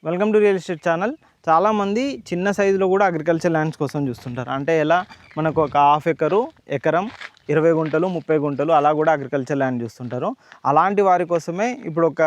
Welcome to real estate channel. చాలామంది చిన్న సైజులో కూడా అగ్రికల్చర్ ల్యాండ్స్ కోసం చూస్తుంటారు. అంటే ఎలా మనకు ఒక హాఫ్ ఎకరు, ఎకరం, 20 గుంటలు, 30 గుంటలు అలా కూడా అగ్రికల్చర్ ల్యాండ్ చూస్తుంటారు. అలాంటి వారి కోసమే ఇప్పుడు ఒక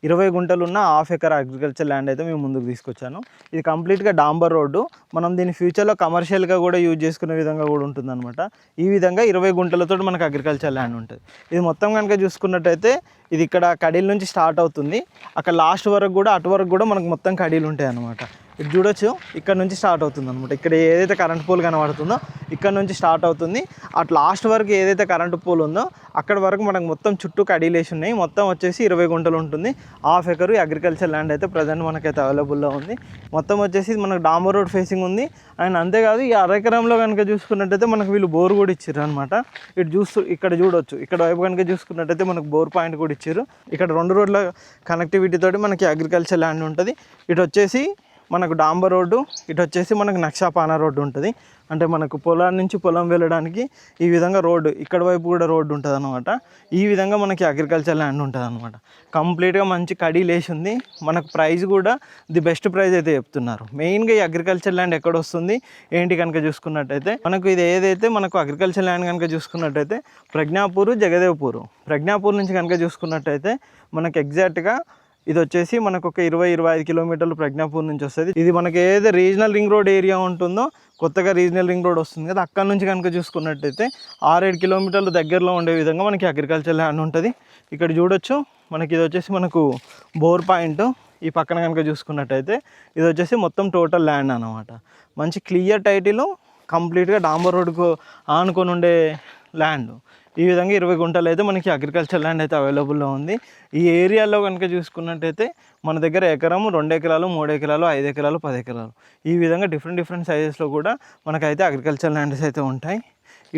20 గుంటలు ఉన్న హాఫ్ ఎకర్ అగ్రికల్చర్ ల్యాండ్ అయితే మేము ముందుకు తీసుకొచ్చాను. ఇది కంప్లీట్గా డాంబర్ రోడ్డు. మనం దీన్ని ఫ్యూచర్లో కమర్షియల్గా కూడా యూజ్ చేసుకునే విధంగా కూడా ఉంటుందన్నమాట. ఈ విధంగా 20 గుంటలతో మనకు అగ్రికల్చర్ ల్యాండ్ ఉంటుంది. ఇది మొత్తం కనుక చూసుకున్నట్టయితే ఇది ఇక్కడ కడీల నుంచి స్టార్ట్ అవుతుంది. అక్కడ లాస్ట్ వరకు కూడా అటు వరకు కూడా మనకు మొత్తం కడీలు ఉంటాయి అన్నమాట. ఇది చూడొచ్చు, ఇక్కడ నుంచి స్టార్ట్ అవుతుంది అనమాట. ఇక్కడ ఏదైతే కరెంట్ పోల్ కనబడుతుందో ఇక్కడ నుంచి స్టార్ట్ అవుతుంది. అటు లాస్ట్ వరకు ఏదైతే కరెంటు పోల్ ఉందో అక్కడ వరకు మనకు మొత్తం చుట్టూ కడీలేసి ఉన్నాయి. మొత్తం వచ్చేసి 20 గుంటలు ఉంటుంది. హాఫ్ ఎకరు అగ్రికల్చర్ ల్యాండ్ అయితే ప్రజెంట్ మనకైతే అవైలబుల్లో ఉంది. మొత్తం వచ్చేసి మనకు డాంబర్ రోడ్ ఫేసింగ్ ఉంది. అండ్ అంతేకాదు ఈ అరెకరంలో కనుక చూసుకున్నట్టయితే మనకు వీళ్ళు బోర్ కూడా ఇచ్చారు అనమాట. ఇక్కడ చూడొచ్చు, ఇక్కడ వైపు కనుక చూసుకున్నట్టయితే మనకు బోర్ పాయింట్ కూడా ఇచ్చారు. ఇక్కడ 2 రోడ్ల కనెక్టివిటీ తోటి మనకి అగ్రికల్చర్ ల్యాండ్ ఉంటుంది. ఇటు వచ్చేసి మనకు డాంబర్ రోడ్డు, ఇటు వచ్చేసి మనకు నక్షాపానా రోడ్డు ఉంటుంది. అంటే మనకు పొలాన్ని నుంచి పొలం వెళ్ళడానికి ఈ విధంగా రోడ్డు, ఇక్కడ వైపు కూడా రోడ్డు ఉంటుంది అనమాట. ఈ విధంగా మనకి అగ్రికల్చర్ ల్యాండ్ ఉంటుంది అనమాట. కంప్లీట్గా మంచి కడీ లేచి ఉంది. మనకు ప్రైస్ కూడా ది బెస్ట్ ప్రైస్ అయితే చెప్తున్నారు. మెయిన్గా ఈ అగ్రికల్చర్ ల్యాండ్ ఎక్కడ వస్తుంది ఏంటి కనుక చూసుకున్నట్టయితే మనకు ఇది ఏదైతే మనకు అగ్రికల్చర్ ల్యాండ్ కనుక చూసుకున్నట్టయితే ప్రజ్ఞాపూర్, జగదేవ్పూర్. ప్రజ్ఞాపూర్ నుంచి కనుక చూసుకున్నట్టయితే మనకు ఎగ్జాక్ట్గా ఇది వచ్చేసి మనకు ఒక 20-25 కిలోమీటర్లు ప్రజ్ఞాపూర్ నుంచి వస్తుంది. ఇది మనకి ఏదైతే రీజనల్ రింగ్ రోడ్ ఏరియా ఉంటుందో, కొత్తగా రీజనల్ రింగ్ రోడ్ వస్తుంది కదా, అక్కడ నుంచి కనుక చూసుకున్నట్టయితే 6-7 కిలోమీటర్లు దగ్గరలో ఉండే విధంగా మనకి అగ్రికల్చర్ ల్యాండ్ ఉంటుంది. ఇక్కడ చూడొచ్చు, మనకి ఇది వచ్చేసి మనకు బోర్ పాయింట్. ఈ పక్కన కనుక చూసుకున్నట్టయితే ఇది వచ్చేసి మొత్తం టోటల్ ల్యాండ్ అన్నమాట. మంచి క్లియర్ టైటిల్, కంప్లీట్గా డాంబర్ రోడ్కు ఆనుకొని ఉండే ల్యాండ్. ఈ విధంగా 20 గుంటలు అయితే మనకి అగ్రికల్చర్ ల్యాండ్ అయితే అవైలబుల్లో ఉంది. ఈ ఏరియాలో కనుక చూసుకున్నట్టయితే మన దగ్గర ఎకరము, 2 ఎకరాలు, 3 ఎకరాలు, 5 ఎకరాలు, 10 ఎకరాలు ఈ విధంగా డిఫరెంట్ సైజెస్లో కూడా మనకైతే అగ్రికల్చర్ ల్యాండ్స్ అయితే ఉంటాయి.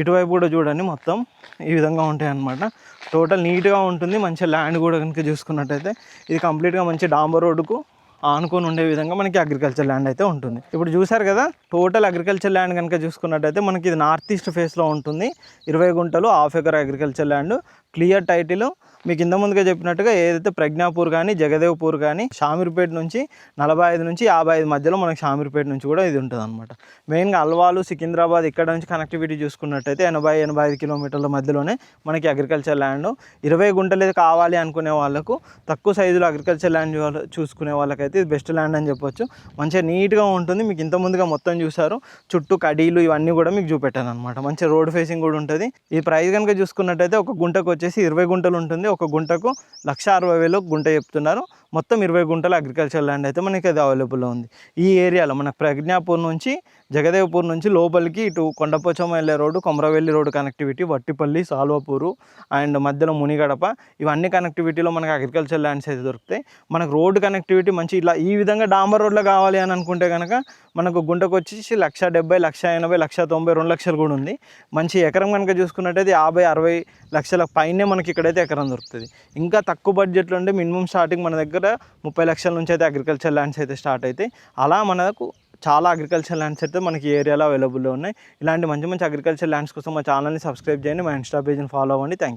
ఇటువైపు కూడా చూడండి, మొత్తం ఈ విధంగా ఉంటాయి అన్నమాట. టోటల్ నీట్గా ఉంటుంది. మంచి ల్యాండ్ కూడా కనుక చూసుకున్నట్టయితే ఇది కంప్లీట్గా మంచి డాంబర్ రోడ్డుకు ఆనుకొని ఉండే విధంగా మనకి అగ్రికల్చర్ ల్యాండ్ అయితే ఉంటుంది. ఇప్పుడు చూసారు కదా, టోటల్ అగ్రికల్చర్ ల్యాండ్ కనుక చూసుకున్నట్టయితే మనకి ఇది నార్త్ ఈస్ట్ ఫేస్లో ఉంటుంది. 20 గుంటలు, half acre agriculture land, clear title. మీకు ఇంత ముందుగా చెప్పినట్టుగా ఏదైతే ప్రజ్ఞాపూర్ కానీ, జగదేవ్పూర్ కానీ, షామీర్పేట నుంచి 45 నుంచి 55 మధ్యలో మనకి షామీర్పేట నుంచి కూడా ఇది ఉంటుంది అనమాట. మెయిన్గా అల్వాలు, సికింద్రాబాద్ ఇక్కడ నుంచి కనెక్టివిటీ చూసుకున్నట్టయితే 80-85 కిలోమీటర్ల మధ్యలోనే మనకి అగ్రికల్చర్ ల్యాండ్. 20 గుంటలు కావాలి అనుకునే వాళ్ళకు, తక్కువ సైజులో అగ్రికల్చర్ ల్యాండ్ చూసుకునే వాళ్ళకైతే ఇది బెస్ట్ ల్యాండ్ అని చెప్పొచ్చు. మంచిగా నీట్గా ఉంటుంది. మీకు ఇంత ముందుగా మొత్తం చూసారు, చుట్టూ కడీలు ఇవన్నీ కూడా మీకు చూపెట్టాను అనమాట. మంచి రోడ్ ఫేసింగ్ కూడా ఉంటుంది. ఈ ప్రైస్ కనుక చూసుకున్నట్టయితే ఒక గుంటకు వచ్చేసి 20 గుంటలు ఉంటుంది. ఒక గుంటకు 1,60,000 గుంట చెప్తున్నారు. మొత్తం 20 గుంటల అగ్రికల్చర్ ల్యాండ్ అయితే మనకి అది అవైలబుల్లో ఉంది. ఈ ఏరియాలో మన ప్రజ్ఞాపూర్ నుంచి, జగదేవ్పూర్ నుంచి లోపలికి ఇటు కొండపోచమ్మ వెళ్ళే road, Komaravelli road connectivity, Vattipalli, Salvapur and మధ్యలో మునిగడప, ఇవన్నీ కనెక్టివిటీలో మనకు అగ్రికల్చర్ ల్యాండ్స్ అయితే దొరుకుతాయి. మనకు రోడ్డు కనెక్టివిటీ మంచి ఇలా ఈ విధంగా డాంబర్ రోడ్లో కావాలి అని అనుకుంటే కనుక మనకు గుంటకు వచ్చేసి 1,70,000, 1,80,000, 1,90,000, 2 లక్షలు కూడా ఉంది. మంచి ఎకరం కనుక చూసుకున్నట్టయితే 50-60 లక్షల పైనే మనకి ఇక్కడైతే ఎకరం దొరుకుతుంది. ఇంకా తక్కువ బడ్జెట్లో ఉంటే మినిమం స్టార్టింగ్ మన దగ్గర 30 లక్షల నుంచి అయితే అగ్రికల్చర్ ల్యాండ్స్ అయితే స్టార్ట్ అవుతాయి. అలా మనకు చాలా అగ్రికల్చర్ ల్యాండ్స్ అయితే మనకి ఏరియాలో అవైలబుల్లో ఉన్నాయి. ఇలాంటి మంచి అగ్రికల్చర్ ల్యాండ్స్ కోసం మా ఛానల్ని సబ్స్క్రైబ్ చేయండి, మా ఇన్స్టా పేజ్ని ఫాలో అవ్వండి. Thank you.